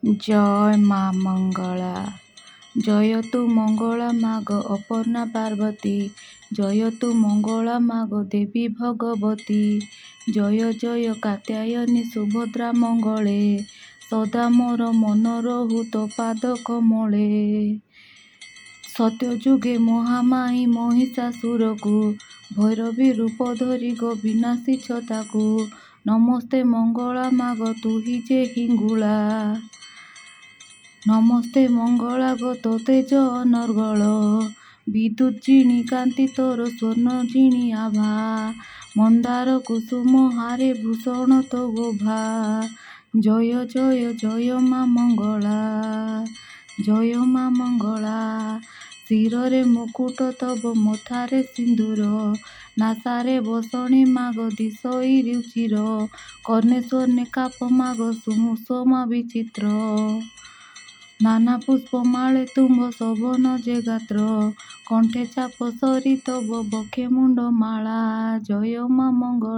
ଜୟ ମା ମଙ୍ଗଳା। ଜୟତୁ ମଙ୍ଗଳା ମାଗ ଅପର୍ଣ୍ଣା ପାର୍ବତୀ। ଜୟତୁ ମଙ୍ଗଳା ମାଗ ଦେବୀ ଭଗବତୀ। ଜୟ ଜୟ କାତ୍ୟାୟନୀ ସୁଭଦ୍ରା ମଙ୍ଗଳେ। ସଦା ମୋର ମନ ରହୁ ତୋ ପାଦ କମଳେ। ସତ୍ୟଯୁଗେ ମହାମାୟୀ ମହିଷାସୁରକୁ। ଭୈରବୀ ରୂପ ଧରି ଗୋ ବିନାଶିଛ ତାକୁ। ନମସ୍ତେ ମଙ୍ଗଳା ମାଗ ତୁହି ଯେ ହିଙ୍ଗୁଳା। ନମସ୍ତେ ମଙ୍ଗଳା ଗୋ ତୋ ତେଜ ଅନର୍ଗଳ। ବିଦ୍ୟୁତ୍ ଜିଣି କାନ୍ତି ତୋର ସ୍ୱର୍ଣ୍ଣ ଜିଣି ଆଭା। ମନ୍ଦାର କୁସୁମ ହାରେ ଭୂଷଣ ତୋ ଗୋଭା। ଜୟ ଜୟ ଜୟ ମା ମଙ୍ଗଳା। ଜୟ ମା ମଙ୍ଗଳା। ଶିରରେ ମୁକୁଟ ତବ ମଥାରେ ସିନ୍ଦୂର। ନାସାରେ ବସଣି ମାଗ ଦିଶୋଇ ରୁଚିର। କର୍ଣ୍ଣେ ସ୍ୱର୍ଣ୍ଣେ କାପ ମାଗ ସୁଷମା ବିଚିତ୍ର। ନାନା ପୁଷ୍ପ ମାଳେ ତୁମ୍ଭ ଶୋଭନ ଯେ ଗାତ୍ର। କଣ୍ଠେ ଚାପ ସରି ତବ ବକ୍ଷେ ମୁଣ୍ଡ ମାଳା। ଜୟ ମା ମଙ୍ଗଳା।